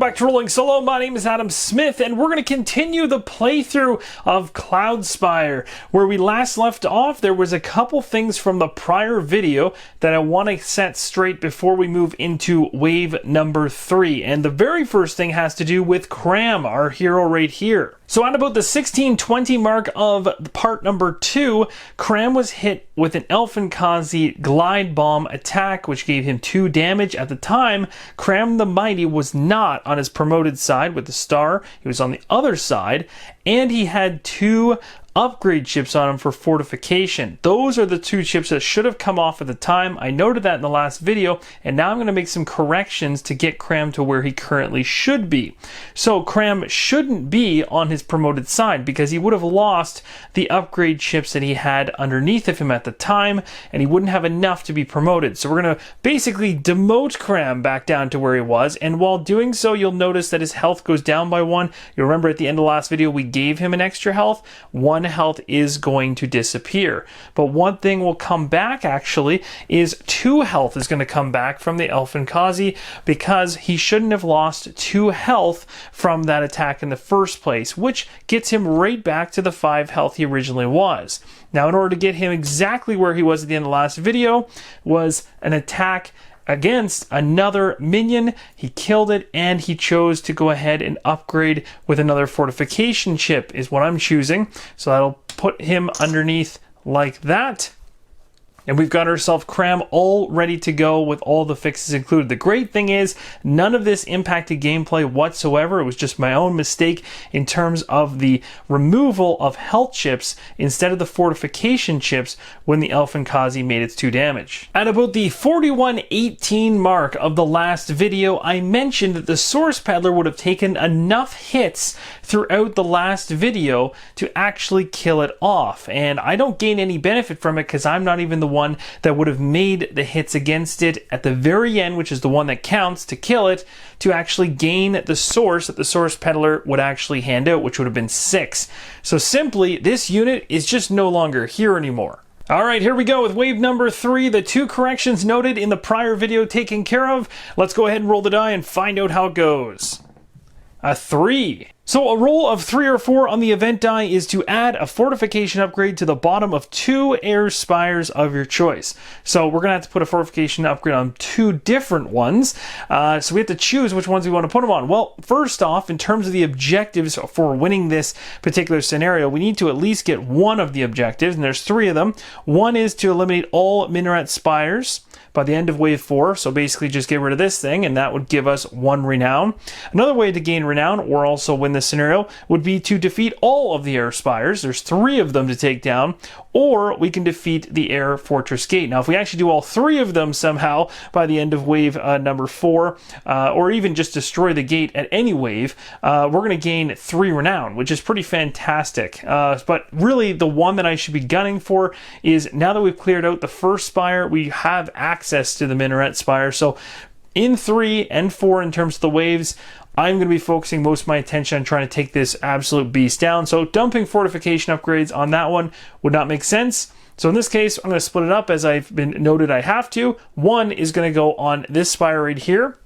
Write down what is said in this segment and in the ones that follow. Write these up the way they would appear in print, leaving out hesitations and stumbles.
Back to Rolling Solo. My name is Adam Smith, and we're going to continue the playthrough of Cloudspire. Where we last left off, there was a couple things from the prior video that I want to set straight before we move into wave number 3. And the very first thing has to do with Cram, our hero right here. So at about the 1620 mark of part number 2, Cram was hit with an Elfinkazi glide bomb attack, which gave him 2 damage. At the time, Cram the Mighty was not on his promoted side with the star. He was on the other side, and he had 2 upgrade chips on him for fortification. Those are the 2 chips that should have come off at the time. I noted that in the last video, and now I'm going to make some corrections to get Cram to where he currently should be. So Cram shouldn't be on his promoted side because he would have lost the upgrade chips that he had underneath of him at the time, and he wouldn't have enough to be promoted. So we're going to basically demote Cram back down to where he was, and while doing so, you'll notice that his health goes down by 1. You remember at the end of the last video, we gave him an extra health. 1 health is going to disappear. But one thing will come back actually is 2 health is going to come back from the Elfinkazi because he shouldn't have lost 2 health from that attack in the first place, which gets him right back to the 5 health he originally was. Now, in order to get him exactly where he was at the end of the last video was an attack against another minion. He killed it, and he chose to go ahead and upgrade with another fortification chip is what I'm choosing. So that'll put him underneath like that. And we've got ourselves Cram all ready to go with all the fixes included. The great thing is none of this impacted gameplay whatsoever. It was just my own mistake in terms of the removal of health chips instead of the fortification chips when the Elfinkazi made its 2 damage. At about the 41:18 mark of the last video, I mentioned that the Source Peddler would have taken enough hits throughout the last video to actually kill it off. And I don't gain any benefit from it because I'm not even the one that would have made the hits against it at the very end, which is the one that counts to kill it, to actually gain the source that the Source Peddler would actually hand out, which would have been 6. So simply, this unit is just no longer here anymore. Alright, here we go with wave number 3. The 2 corrections noted in the prior video taken care of. Let's go ahead and roll the die and find out how it goes. A 3. So a roll of 3 or 4 on the event die is to add a fortification upgrade to the bottom of 2 Heirs spires of your choice. So we're going to have to put a fortification upgrade on 2 different ones. So we have to choose which ones we want to put them on. Well, first off, in terms of the objectives for winning this particular scenario, we need to at least get one of the objectives, and there's 3 of them. One is to eliminate all minaret spires by the end of wave 4, so basically just get rid of this thing, and that would give us 1 renown. Another way to gain renown, or also win this scenario, would be to defeat all of the Heir spires. There's 3 of them to take down, or we can defeat the Heir Fortress Gate. Now, if we actually do all 3 of them somehow by the end of wave number 4, or even just destroy the gate at any wave, we're going to gain 3 renown, which is pretty fantastic. But really, the one that I should be gunning for is, now that we've cleared out the first spire, we have access to the minaret spire. So in 3 and 4, in terms of the waves, I'm going to be focusing most of my attention on trying to take this absolute beast down. So dumping fortification upgrades on that one would not make sense. So in this case, I'm going to split it up as I've been noted I have to. 1 is going to go on this spire right here.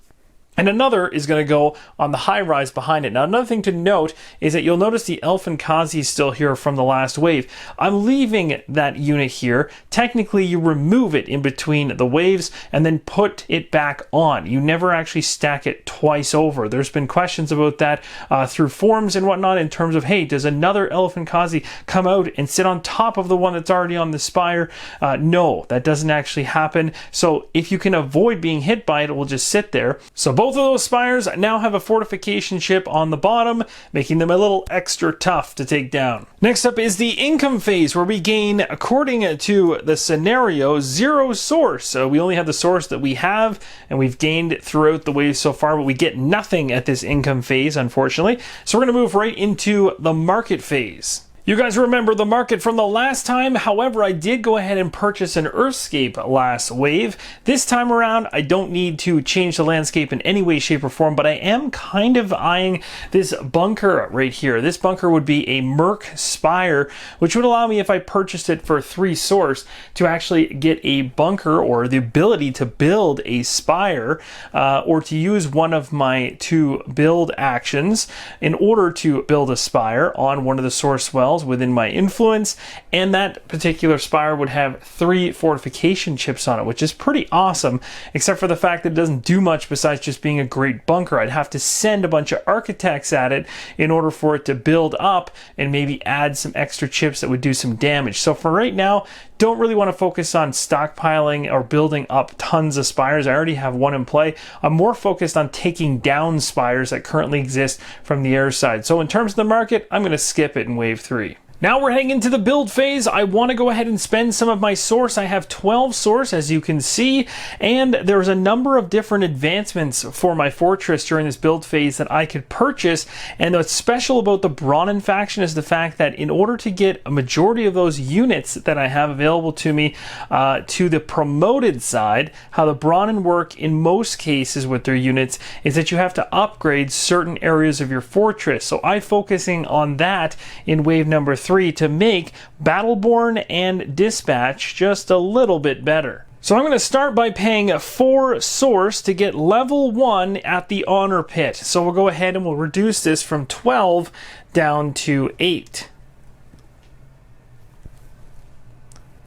and another is going to go on the high rise behind it. Now, another thing to note is that you'll notice the Elfin Kazi is still here from the last wave. I'm leaving that unit here. Technically, you remove it in between the waves and then put it back on. You never actually stack it twice over. There's been questions about that through forums and whatnot in terms of, hey, does another Elfin Kazi come out and sit on top of the one that's already on the spire? No, that doesn't actually happen. So if you can avoid being hit by it, it will just sit there. So both of those spires now have a fortification chip on the bottom, making them a little extra tough to take down. Next up is the income phase, where we gain, according to the scenario, 0 source. So we only have the source that we have, and we've gained throughout the wave so far, but we get nothing at this income phase, unfortunately. So we're going to move right into the market phase. You guys remember the market from the last time. However, I did go ahead and purchase an Earthscape last wave. This time around, I don't need to change the landscape in any way, shape, or form, but I am kind of eyeing this bunker right here. This bunker would be a Merc Spire, which would allow me, if I purchased it for 3 source, to actually get a bunker or the ability to build a spire or to use one of my 2 build actions in order to build a spire on one of the source wells within my influence, and that particular spire would have 3 fortification chips on it, which is pretty awesome, except for the fact that it doesn't do much besides just being a great bunker. I'd have to send a bunch of architects at it in order for it to build up and maybe add some extra chips that would do some damage. So for right now, don't really want to focus on stockpiling or building up tons of spires. I already have one in play. I'm more focused on taking down spires that currently exist from the Heirs side. So in terms of the market, I'm going to skip it in wave 3. Now we're heading into the build phase. I want to go ahead and spend some of my source. I have 12 source, as you can see, and there's a number of different advancements for my fortress during this build phase that I could purchase. And what's special about the Brawnen faction is the fact that in order to get a majority of those units that I have available to me to the promoted side, how the Brawnen work in most cases with their units is that you have to upgrade certain areas of your fortress. So I'm focusing on that in wave number 3 to make Battleborn and Dispatch just a little bit better. So I'm going to start by paying 4 source to get level 1 at the honor pit. So we'll go ahead and we'll reduce this from 12 down to 8.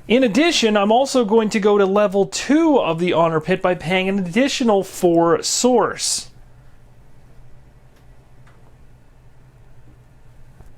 In addition, I'm also going to go to level 2 of the honor pit by paying an additional 4 source.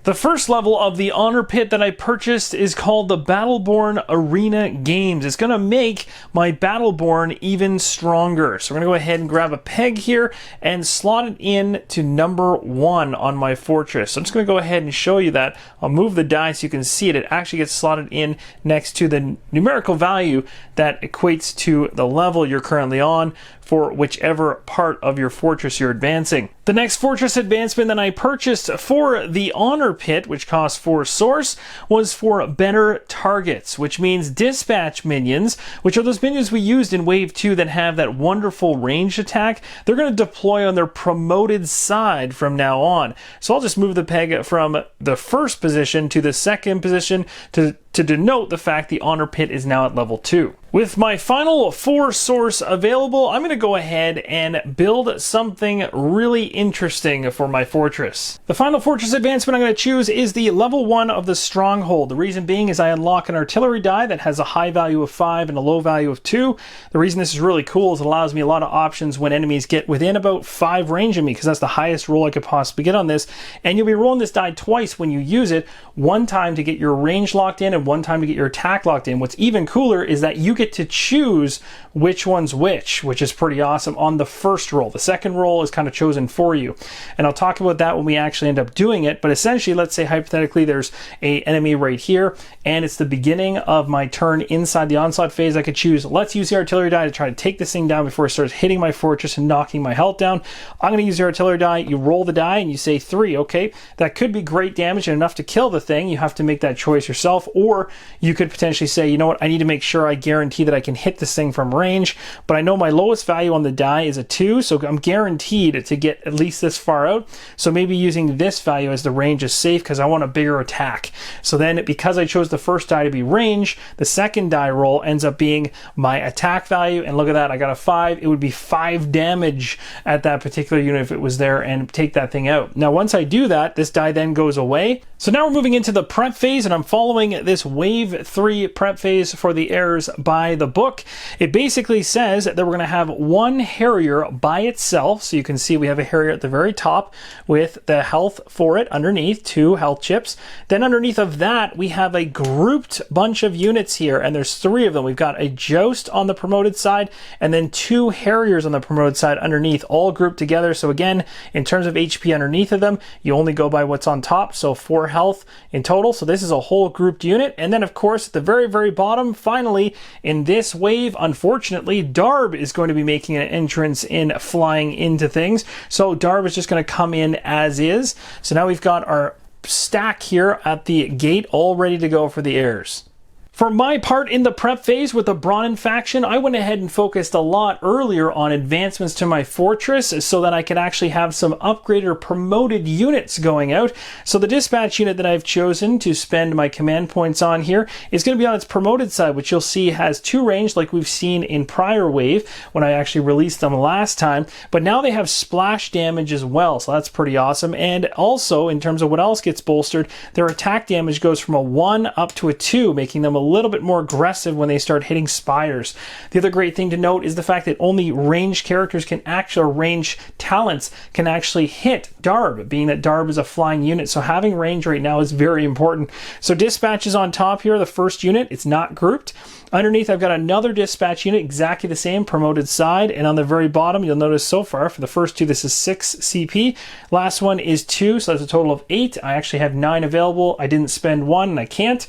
The first level of the honor pit that I purchased is called the Battleborn Arena Games. It's going to make my Battleborn even stronger. So we're going to go ahead and grab a peg here and slot it in to number 1 on my fortress. So I'm just going to go ahead and show you that. I'll move the die so you can see it. It actually gets slotted in next to the numerical value that equates to the level you're currently on for whichever part of your fortress you're advancing. The next fortress advancement that I purchased for the honor pit, which cost 4 source, was for better targets, which means dispatch minions, which are those minions we used in wave 2 that have that wonderful ranged attack. They're going to deploy on their promoted side from now on. So I'll just move the peg from the first position to the second position to denote the fact the honor pit is now at level 2. With my final 4 source available, I'm going to go ahead and build something really interesting for my fortress. The final fortress advancement I'm going to choose is the level 1 of the Stronghold. The reason being is I unlock an artillery die that has a high value of 5 and a low value of 2. The reason this is really cool is it allows me a lot of options when enemies get within about 5 range of me, because that's the highest roll I could possibly get on this. And you'll be rolling this die twice when you use it, one time to get your range locked in and one time to get your attack locked in. What's even cooler is that you get to choose which one's which is pretty awesome on the first roll. The second roll is kind of chosen for you. And I'll talk about that when we actually end up doing it. But essentially, let's say hypothetically there's an enemy right here and it's the beginning of my turn inside the onslaught phase. I could choose, let's use the artillery die to try to take this thing down before it starts hitting my fortress and knocking my health down. I'm going to use the artillery die. You roll the die and you say 3. Okay, that could be great damage and enough to kill the thing. You have to make that choice yourself. Or Or you could potentially say, you know what, I need to make sure I guarantee that I can hit this thing from range, but I know my lowest value on the die is a 2, so I'm guaranteed to get at least this far out. So maybe using this value as the range is safe because I want a bigger attack. So then because I chose the first die to be range, the second die roll ends up being my attack value, and look at that, I got a 5. It would be 5 damage at that particular unit if it was there, and take that thing out. Now once I do that, this die then goes away. So now we're moving into the prep phase, and I'm following this wave 3 prep phase for the Heirs by the book. It basically says that we're going to have one Harrier by itself. So you can see we have a Harrier at the very top with the health for it underneath, 2 health chips. Then underneath of that, we have a grouped bunch of units here, and there's 3 of them. We've got a Joust on the promoted side, and then 2 Harriers on the promoted side underneath, all grouped together. So again, in terms of HP underneath of them, you only go by what's on top, so 4 health in total. So this is a whole grouped unit. And then of course at the very bottom, finally in this wave, unfortunately Darb is going to be making an entrance in flying into things. So Darb is just going to come in as is. So now we've got our stack here at the gate all ready to go for the Heirs. For my part in the prep phase with the Brawnen faction, I went ahead and focused a lot earlier on advancements to my fortress so that I could actually have some upgraded or promoted units going out. So the dispatch unit that I've chosen to spend my command points on here is going to be on its promoted side, which you'll see has 2 range like we've seen in prior wave when I actually released them last time. But now they have splash damage as well, so that's pretty awesome. And also, in terms of what else gets bolstered, their attack damage goes from a 1 up to a 2, making them a little bit more aggressive when they start hitting spires. The other great thing to note is the fact that only ranged characters can actually, or ranged talents can actually hit Darb, being that Darb is a flying unit. So having range right now is very important. So dispatch is on top here, the first unit. It's not grouped. Underneath, I've got another dispatch unit, exactly the same, promoted side. And on the very bottom, you'll notice so far, for the first 2, this is 6 CP. Last one is 2, so that's a total of 8. I actually have 9 available. I didn't spend 1, and I can't.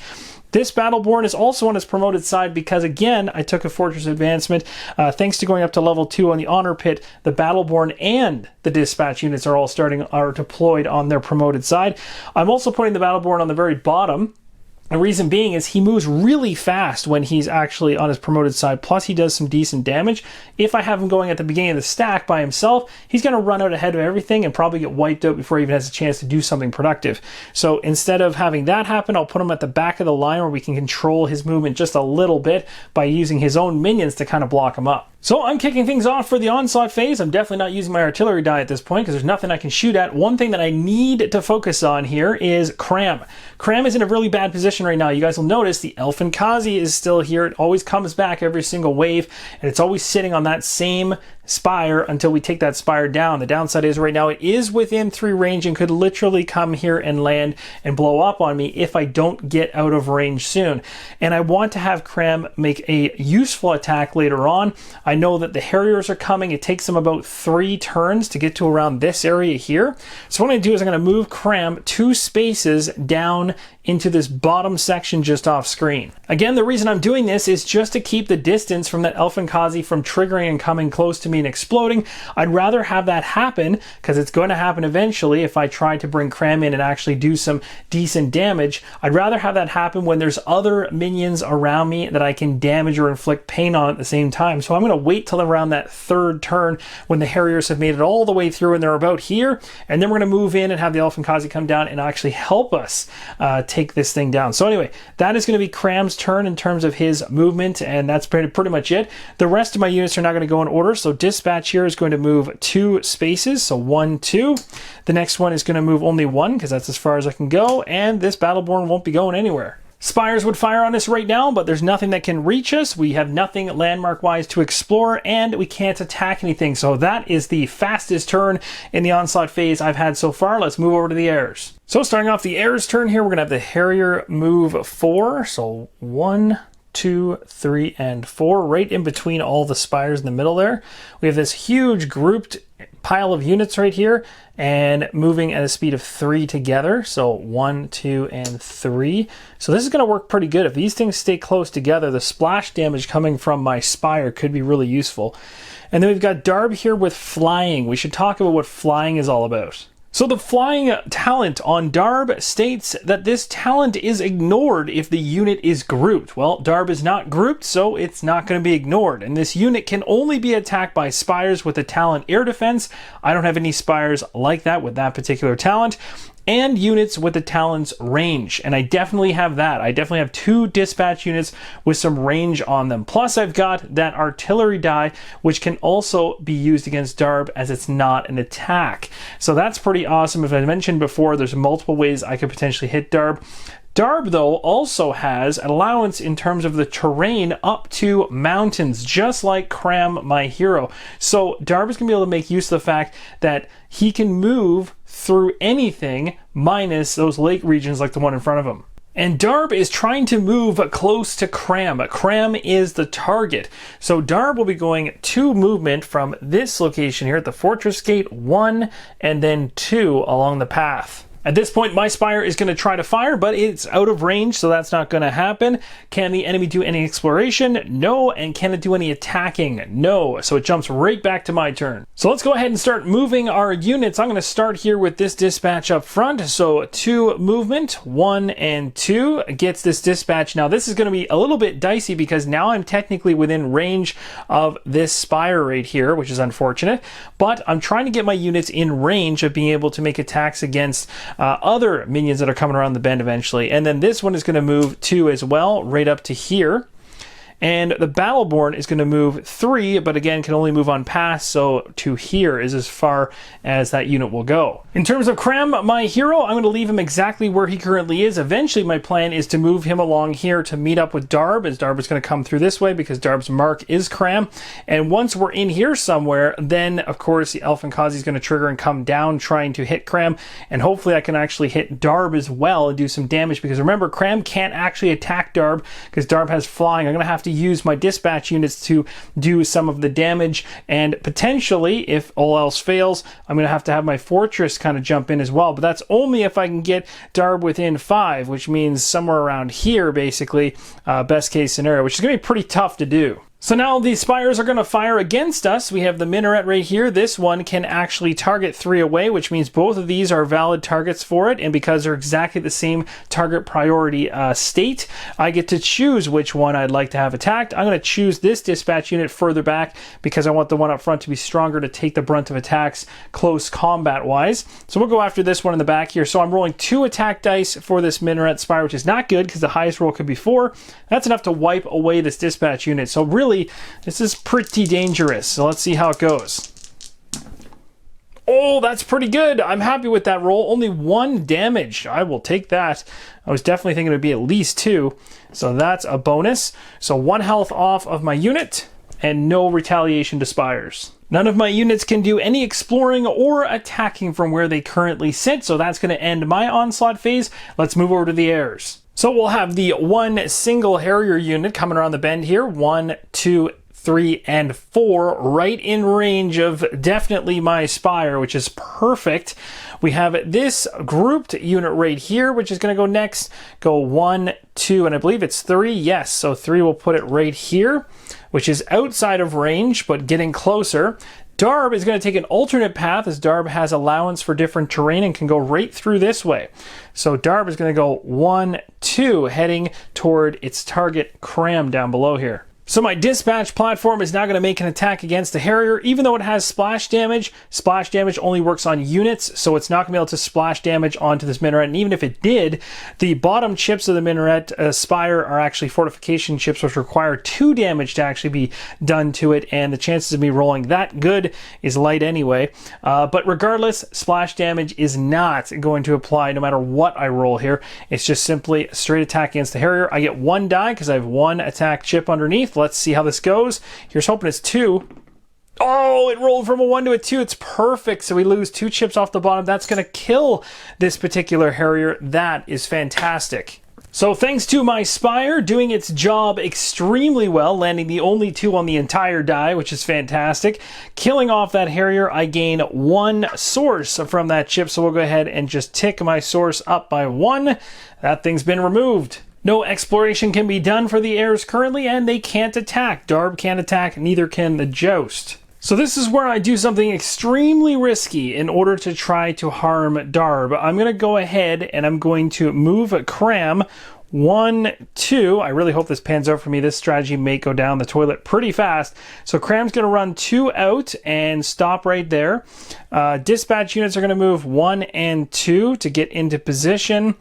This Battleborn is also on its promoted side because, again, I took a fortress advancement. Thanks to going up to level 2 on the Honor Pit, the Battleborn and the dispatch units are deployed on their promoted side. I'm also putting the Battleborn on the very bottom. The reason being is he moves really fast when he's actually on his promoted side, plus he does some decent damage. If I have him going at the beginning of the stack by himself, he's going to run out ahead of everything and probably get wiped out before he even has a chance to do something productive. So instead of having that happen, I'll put him at the back of the line where we can control his movement just a little bit by using his own minions to kind of block him up. So I'm kicking things off for the onslaught phase. I'm definitely not using my artillery die at this point because there's nothing I can shoot at. One thing that I need to focus on here is Cram. Cram is in a really bad position right now. You guys will notice the Elfin Kazi is still here. It always comes back every single wave, and it's always sitting on that same spire until we take that spire down. The downside is right now it is within 3 range and could literally come here and land and blow up on me if I don't get out of range soon. And I want to have Cram make a useful attack later on. I know that the Harriers are coming. It takes them about 3 turns to get to around this area here. So what I'm going to do is I'm going to move Cram 2 spaces down into this bottom section just off screen. Again, the reason I'm doing this is just to keep the distance from that Elfin Kazi from triggering and coming close to me and exploding. I'd rather have that happen because it's going to happen eventually if I try to bring Cram in and actually do some decent damage. I'd rather have that happen when there's other minions around me that I can damage or inflict pain on at the same time. So I'm going to wait till around that 3rd turn when the Harriers have made it all the way through and they're about here, and then we're going to move in and have the Elfin Kazi come down and actually help us take this thing down. So anyway, that is going to be Cram's turn in terms of his movement, and that's pretty much it. The rest of my units are not going to go in order. So dispatch here is going to move 2 spaces, so 1, 2. The next one is going to move only 1 because that's as far as I can go, and this Battleborn won't be going anywhere. Spires would fire on us right now, but there's nothing that can reach us. We have nothing landmark-wise to explore, and we can't attack anything. So that is the fastest turn in the onslaught phase I've had so far. Let's move over to the Heirs. So starting off the Heirs turn here, we're going to have the Harrier move 4. So 1, 2, 3, and 4, right in between all the spires in the middle there. We have this huge grouped pile of units right here and moving at a speed of 3 together. So 1, 2, and 3. So this is going to work pretty good. If these things stay close together, the splash damage coming from my spire could be really useful. And then we've got Darb here with flying. We should talk about what flying is all about. So the flying talent on Darb states that this talent is ignored if the unit is grouped. Well, Darb is not grouped, so it's not going to be ignored. And this unit can only be attacked by spires with the talent air defense. I don't have any spires like that with that particular talent. And units with the talent's range. And I definitely have that. I definitely have 2 dispatch units with some range on them. Plus I've got that artillery die, which can also be used against Darb as it's not an attack. So that's pretty awesome. As I mentioned before, there's multiple ways I could potentially hit Darb. Darb, though, also has an allowance in terms of the terrain up to mountains, just like Cram, my hero. So Darb is going to be able to make use of the fact that he can move through anything minus those lake regions like the one in front of him. And Darb is trying to move close to Cram. Cram is the target. So Darb will be going 2 movement from this location here at the Fortress Gate, 1 and then 2 along the path. At this point, my Spire is going to try to fire, but it's out of range, so that's not going to happen. Can the enemy do any exploration? No. And can it do any attacking? No. So it jumps right back to my turn. So let's go ahead and start moving our units. I'm going to start here with this dispatch up front. So 2 movement, 1 and 2 gets this dispatch. Now this is going to be a little bit dicey because now I'm technically within range of this Spire right here, which is unfortunate. But I'm trying to get my units in range of being able to make attacks against other minions that are coming around the bend eventually. And then this one is going to move 2 as well, right up to here. And the Battleborn is going to move 3, but again can only move on pass, so to here is as far as that unit will go. In terms of Cram, my hero, I'm going to leave him exactly where he currently is. Eventually my plan is to move him along here to meet up with Darb, as Darb is going to come through this way because Darb's mark is Cram. And once we're in here somewhere, then of course the Elfin Kazi is going to trigger and come down trying to hit Cram, and hopefully I can actually hit Darb as well and do some damage, because remember, Cram can't actually attack Darb because Darb has flying. I'm going to have to use my dispatch units to do some of the damage, and potentially, if all else fails, I'm going to have my fortress kind of jump in as well, but that's only if I can get Darb within 5, which means somewhere around here basically, best case scenario, which is going to be pretty tough to do. So now the spires are going to fire against us. We have the minaret right here. This one can actually target 3 away, which means both of these are valid targets for it. And because they're exactly the same target priority state, I get to choose which one I'd like to have attacked. I'm going to choose this dispatch unit further back because I want the one up front to be stronger to take the brunt of attacks close combat wise. So we'll go after this one in the back here. So I'm rolling 2 attack dice for this minaret spire, which is not good because the highest roll could be 4. That's enough to wipe away this dispatch unit. So really, this is pretty dangerous. So let's see how it goes. Oh, that's pretty good. I'm happy with that roll. Only 1 damage. I will take that. I was definitely thinking it would be at least 2. So that's a bonus. So 1 health off of my unit and no retaliation to spires. None of my units can do any exploring or attacking from where they currently sit. So that's going to end my onslaught phase. Let's move over to the heirs. So we'll have the 1 single Harrier unit coming around the bend here. 1, 2, 3, and 4, right in range of definitely my Spire, which is perfect. We have this grouped unit right here, which is going to go next. Go 1, 2, and I believe it's 3. Yes, so 3 will put it right here, which is outside of range, but getting closer. Darb is going to take an alternate path, as Darb has allowance for different terrain and can go right through this way. So Darb is going to go 1, 2, heading toward its target Cram down below here. So my dispatch platform is now going to make an attack against the Harrier, even though it has splash damage. Splash damage only works on units, so it's not going to be able to splash damage onto this minaret. And even if it did, the bottom chips of the minaret spire are actually fortification chips, which require 2 damage to actually be done to it. And the chances of me rolling that good is light anyway. But regardless, splash damage is not going to apply no matter what I roll here. It's just simply a straight attack against the Harrier. I get 1 die because I have 1 attack chip underneath. Let's see how this goes. Here's hoping it's 2. Oh, it rolled from a 1 to a 2. It's perfect. So we lose 2 chips off the bottom. That's going to kill this particular Harrier. That is fantastic. So thanks to my Spire doing its job extremely well, landing the only 2 on the entire die, which is fantastic. Killing off that Harrier, I gain 1 source from that chip. So we'll go ahead and just tick my source up by 1. That thing's been removed. No exploration can be done for the heirs currently, and they can't attack. Darb can't attack, neither can the Joust. So this is where I do something extremely risky in order to try to harm Darb. I'm going to go ahead and I'm going to move Cram 1, 2. I really hope this pans out for me. This strategy may go down the toilet pretty fast. So Cram's going to run 2 out and stop right there. Dispatch units are going to move 1 and 2 to get into position.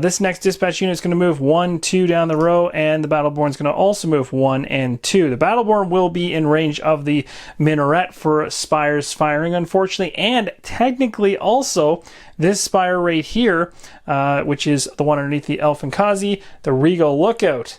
This next dispatch unit is going to move 1, 2 down the row, and the Battleborn is going to also move 1 and 2. The Battleborn will be in range of the minaret for Spire's firing, unfortunately, and technically also this Spire right here, which is the one underneath the Elfin Kazi, the Regal Lookout.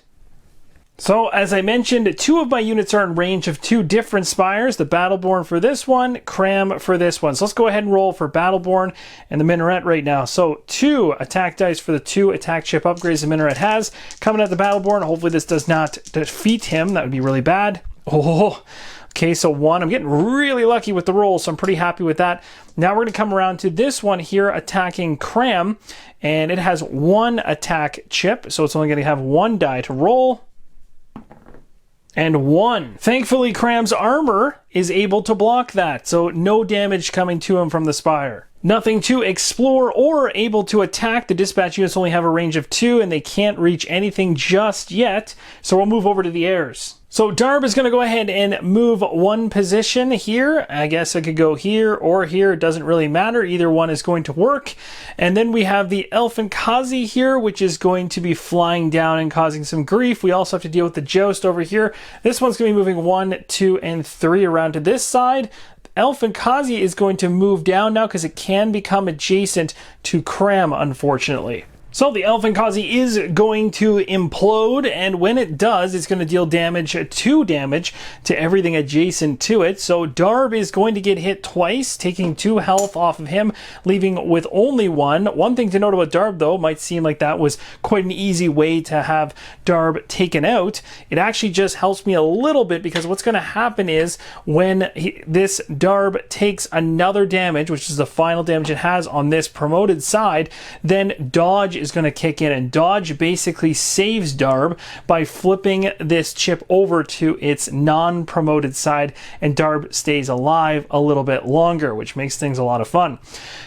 So, as I mentioned, 2 of my units are in range of 2 different Spires. The Battleborn for this one, Cram for this one. So let's go ahead and roll for Battleborn and the Minaret right now. So 2 attack dice for the 2 attack chip upgrades the Minaret has. Coming at the Battleborn, hopefully this does not defeat him. That would be really bad. Oh, okay, so 1. I'm getting really lucky with the roll, so I'm pretty happy with that. Now we're going to come around to this one here, attacking Cram, and it has 1 attack chip, so it's only going to have 1 die to roll. And 1. Thankfully, Cram's armor is able to block that, so no damage coming to him from the Spire. Nothing to explore or able to attack. The dispatch units only have a range of 2, and they can't reach anything just yet, so we'll move over to the Heirs. So Darb is going to go ahead and move 1 position here. I guess I could go here or here. It doesn't really matter. Either one is going to work. And then we have the Elfin Kazi here, which is going to be flying down and causing some grief. We also have to deal with the Joust over here. This one's going to be moving 1, 2, and 3 around to this side. Elfin Kazi is going to move down now because it can become adjacent to Cram, unfortunately. So the Elfin Kazi is going to implode, and when it does, it's going to deal damage, 2 damage, to everything adjacent to it. So Darb is going to get hit twice, taking 2 health off of him, leaving with only 1. One thing to note about Darb, though, might seem like that was quite an easy way to have Darb taken out. It actually just helps me a little bit, because what's going to happen is when this Darb takes another damage, which is the final damage it has on this promoted side, then Dodge is going to kick in, and Dodge basically saves Darb by flipping this chip over to its non-promoted side, and Darb stays alive a little bit longer, which makes things a lot of fun.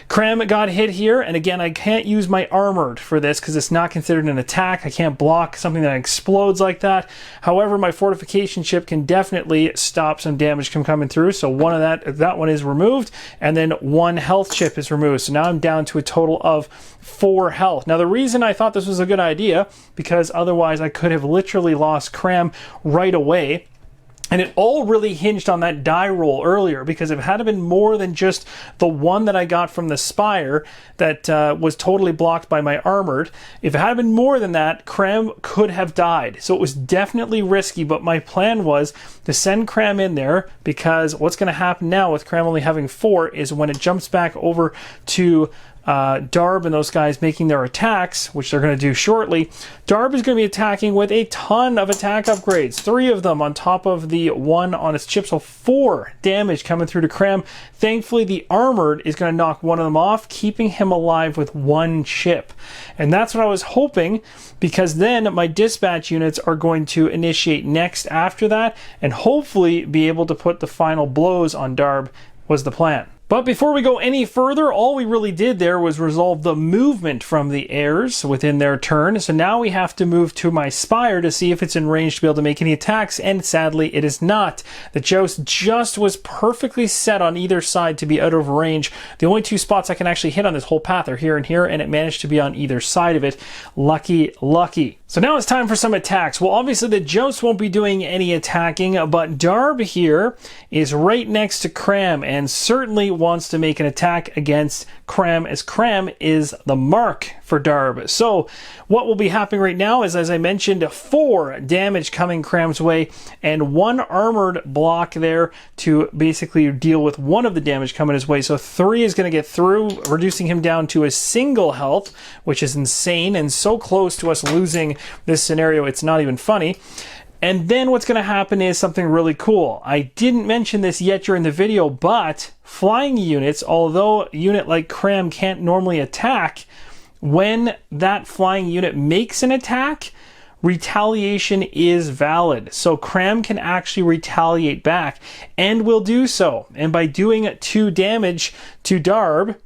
Cram got hit here, and again, I can't use my armored for this because it's not considered an attack. I can't block something that explodes like that. However, my fortification chip can definitely stop some damage from coming through, so one of that one is removed, and then 1 health chip is removed. So now I'm down to a total of 4 health. Now the reason I thought this was a good idea, because otherwise I could have literally lost Cram right away. And it all really hinged on that die roll earlier, because if it had been more than just the 1 that I got from the Spire that was totally blocked by my armored, if it had been more than that, Cram could have died. So it was definitely risky, but my plan was to send Cram in there, because what's going to happen now with Cram only having 4 is when it jumps back over to Darb and those guys making their attacks, which they're going to do shortly, Darb is going to be attacking with a ton of attack upgrades, 3 of them on top of the 1 on its chip, so 4 damage coming through to Cram. Thankfully, the armored is going to knock 1 of them off, keeping him alive with 1 chip. And that's what I was hoping, because then my dispatch units are going to initiate next after that, and hopefully be able to put the final blows on Darb, was the plan. But before we go any further, all we really did there was resolve the movement from the Heirs within their turn. So now we have to move to my Spire to see if it's in range to be able to make any attacks, and sadly it is not. The Joust just was perfectly set on either side to be out of range. The only 2 spots I can actually hit on this whole path are here and here, and it managed to be on either side of it. Lucky, lucky. So now it's time for some attacks. Well, obviously the Joust won't be doing any attacking, but Darb here is right next to Cram, and certainly wants to make an attack against Cram, as Cram is the mark for Darb. So what will be happening right now is, as I mentioned, 4 damage coming Cram's way, and 1 armored block there to basically deal with 1 of the damage coming his way. So 3 is going to get through, reducing him down to a single health, which is insane, and so close to us losing this scenario, it's not even funny. And then what's going to happen is something really cool. I didn't mention this yet during the video, but flying units, although a unit like Cram can't normally attack, when that flying unit makes an attack, retaliation is valid. So Cram can actually retaliate back and will do so. And by doing 2 damage to Darb,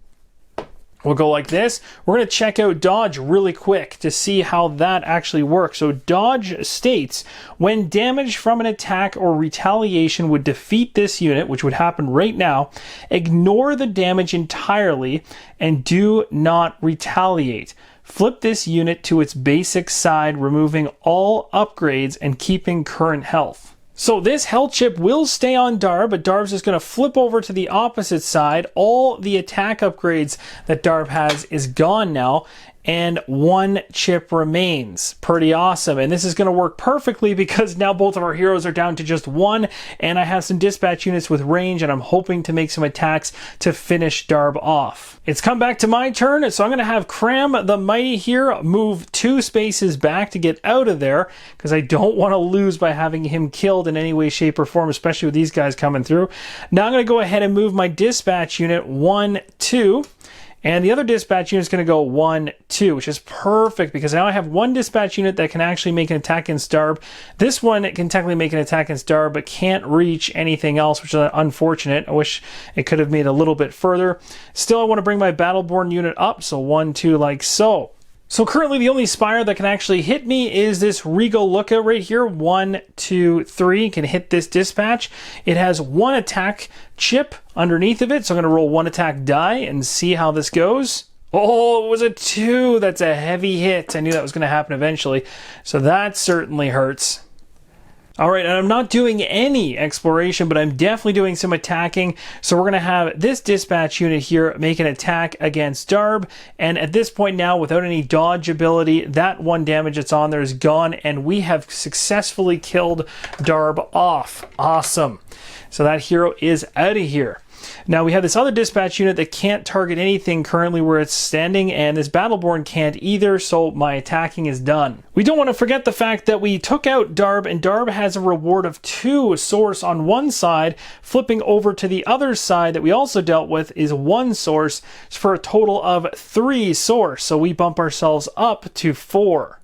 we'll go like this. We're going to check out dodge really quick to see how that actually works. So dodge states, when damage from an attack or retaliation would defeat this unit, which would happen right now, ignore the damage entirely and do not retaliate. Flip this unit to its basic side, removing all upgrades and keeping current health. So this health chip will stay on Darb, but Darb's just going to flip over to the opposite side. All the attack upgrades that Darb has is gone now, and 1 chip remains. Pretty awesome. And this is going to work perfectly because now both of our heroes are down to just 1, and I have some dispatch units with range, and I'm hoping to make some attacks to finish Darb off. It's come back to my turn, so I'm going to have Cram the Mighty here move 2 spaces back to get out of there, because I don't want to lose by having him killed in any way, shape, or form, especially with these guys coming through. Now I'm going to go ahead and move my dispatch unit 1, 2. And the other dispatch unit is going to go 1, 2, which is perfect because now I have 1 dispatch unit that can actually make an attack against Darb. This one can technically make an attack against Darb, but can't reach anything else, which is unfortunate. I wish it could have made a little bit further. Still, I want to bring my Battleborn unit up, so 1, 2, like so. So currently the only Spire that can actually hit me is this Regal Lookout right here. 1, 2, 3 can hit this dispatch. It has 1 attack chip underneath of it, so I'm going to roll 1 attack die and see how this goes. Oh, it was a 2. That's a heavy hit. I knew that was going to happen eventually. So that certainly hurts. All right, and I'm not doing any exploration, but I'm definitely doing some attacking. So we're going to have this dispatch unit here make an attack against Darb. And at this point now, without any dodge ability, that 1 damage that's on there is gone. And we have successfully killed Darb off. Awesome. So that hero is out of here. Now we have this other dispatch unit that can't target anything currently where it's standing, and this Battleborn can't either, so my attacking is done. We don't want to forget the fact that we took out Darb, and Darb has a reward of 2 source on one side. Flipping over to the other side that we also dealt with is 1 source for a total of 3 source, so we bump ourselves up to 4.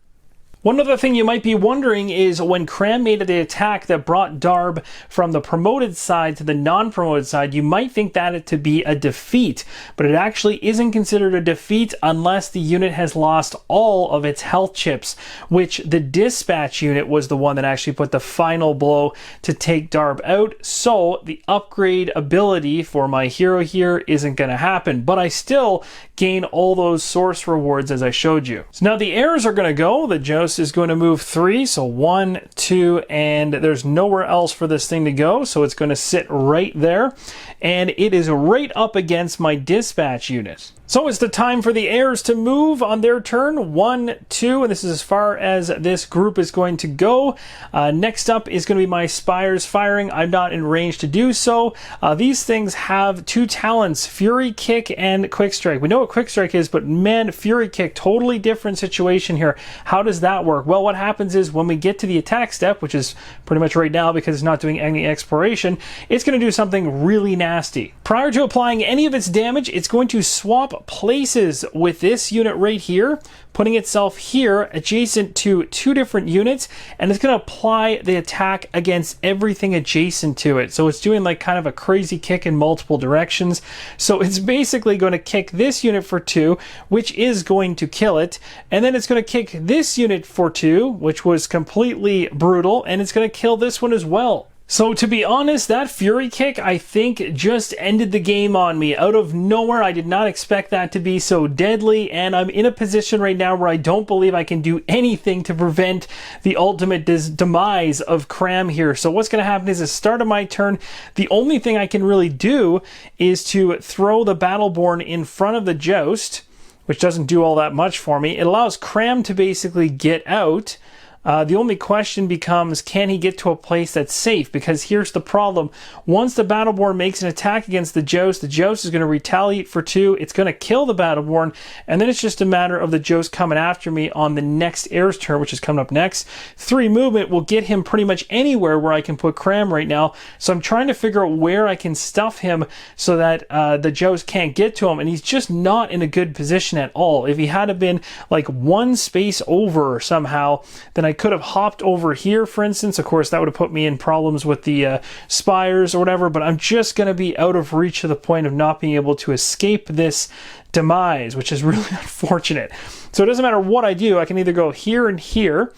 One other thing you might be wondering is when Cram made the attack that brought Darb from the promoted side to the non-promoted side, you might think that it to be a defeat, but it actually isn't considered a defeat unless the unit has lost all of its health chips, which the dispatch unit was the one that actually put the final blow to take Darb out. So the upgrade ability for my hero here isn't going to happen, but I still gain all those source rewards as I showed you. So now the heirs are going to go. The Jost is going to move 3, so 1, 2, and there's nowhere else for this thing to go, so it's going to sit right there, and it is right up against my dispatch unit. So it's the time for the heirs to move on their turn. 1, 2, and this is as far as this group is going to go. Next up is going to be my Spires firing. I'm not in range to do so. These things have 2 talents, Fury Kick and Quick Strike. We know what Quick Strike is, but man, Fury Kick, totally different situation here. How does that work? Well, what happens is when we get to the attack step, which is pretty much right now because it's not doing any exploration, it's going to do something really nasty. Prior to applying any of its damage, it's going to swap places with this unit right here, putting itself here adjacent to 2 different units, and it's going to apply the attack against everything adjacent to it. So it's doing like kind of a crazy kick in multiple directions. So it's basically going to kick this unit for 2, which is going to kill it, and then it's going to kick this unit for 2, which was completely brutal, and it's going to kill this one as well. So to be honest, that Fury Kick, I think, just ended the game on me. Out of nowhere, I did not expect that to be so deadly, and I'm in a position right now where I don't believe I can do anything to prevent the ultimate demise of Cram here. So what's going to happen is at the start of my turn, the only thing I can really do is to throw the Battleborn in front of the Joust, which doesn't do all that much for me. It allows Cram to basically get out. The only question becomes, can he get to a place that's safe? Because here's the problem. Once the Battleborn makes an attack against the Joust is going to retaliate for 2. It's going to kill the Battleborn, and then it's just a matter of the Joust coming after me on the next heir's turn, which is coming up next. 3 movement will get him pretty much anywhere where I can put Cram right now. So I'm trying to figure out where I can stuff him so that the Joust can't get to him, and he's just not in a good position at all. If he had been like 1 space over somehow, then I I could have hopped over here, for instance. Of course, that would have put me in problems with the spires or whatever, but I'm just going to be out of reach to the point of not being able to escape this demise, which is really unfortunate. So it doesn't matter what I do. I can either go here and here.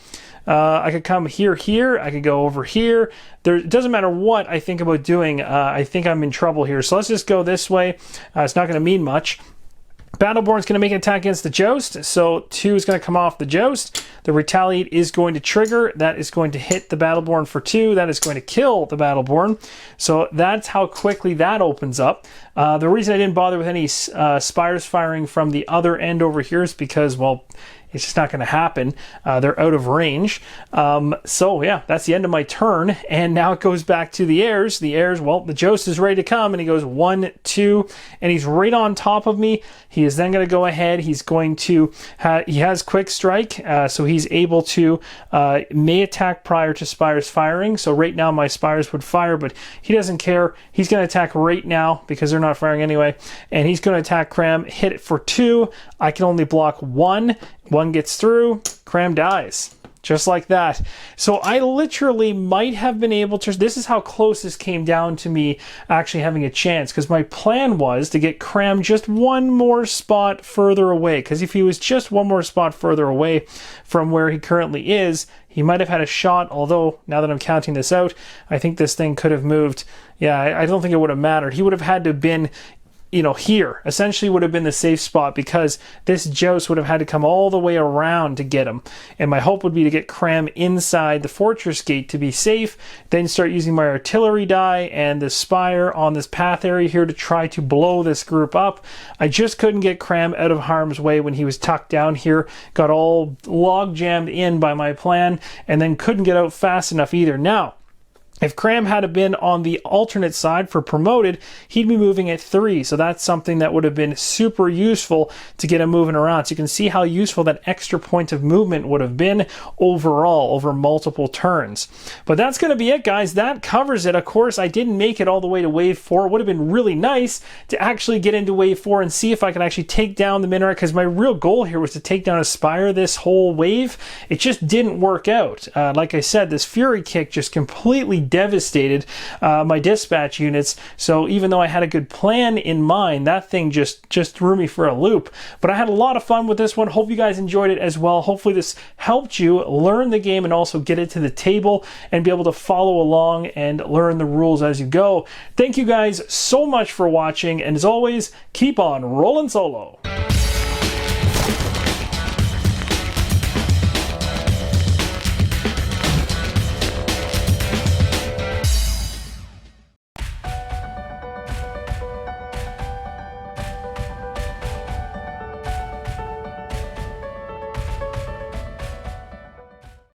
I could come here, I could go over here. It doesn't matter what I think about doing. I think I'm in trouble here. So let's just go this way. It's not going to mean much. Battleborn's going to make an attack against the Joust. So 2 is going to come off the Joust. The Retaliate is going to trigger. That is going to hit the Battleborn for 2. That is going to kill the Battleborn. So that's how quickly that opens up. The reason I didn't bother with any spires firing from the other end over here is because, well, it's just not going to happen. They're out of range. So yeah, that's the end of my turn. And now it goes back to the Heirs. The Heirs, well, the Joust is ready to come, and he goes 1, 2, and he's right on top of me. He is then going to go ahead. He's going to, he has quick strike, so he's able to, may attack prior to spires firing. So right now my spires would fire, but he doesn't care. He's going to attack right now because they're not firing anyway. And he's going to attack Cram, hit it for 2. I can only block 1. 1 gets through, Cram dies. Just like that. So I literally might have been able to, this is how close this came down to me actually having a chance, because my plan was to get Cram just one more spot further away, because if he was just one more spot further away from where he currently is, he might have had a shot, although now that I'm counting this out, I think this thing could have moved. Yeah, I don't think it would have mattered. He would have had to have been, you know, here essentially would have been the safe spot, because this Joust would have had to come all the way around to get him. And my hope would be to get Cram inside the fortress gate to be safe, then start using my artillery die and the spire on this path area here to try to blow this group up. I just couldn't get Cram out of harm's way when he was tucked down here, got all log jammed in by my plan, and then couldn't get out fast enough either. Now, if Cram had been on the alternate side for promoted, he'd be moving at 3. So that's something that would have been super useful to get him moving around. So you can see how useful that extra point of movement would have been overall over multiple turns. But that's going to be it, guys. That covers it. Of course, I didn't make it all the way to wave 4. It would have been really nice to actually get into wave 4 and see if I could actually take down the minaret, because my real goal here was to take down a spire this whole wave. It just didn't work out. Like I said, this Fury Kick just completely devastated my dispatch units. So even though I had a good plan in mind, that thing just threw me for a loop. But I had a lot of fun with this one. Hope you guys enjoyed it as well. Hopefully this helped you learn the game and also get it to the table and be able to follow along and learn the rules as you go. Thank you guys so much for watching, and as always, keep on rolling solo.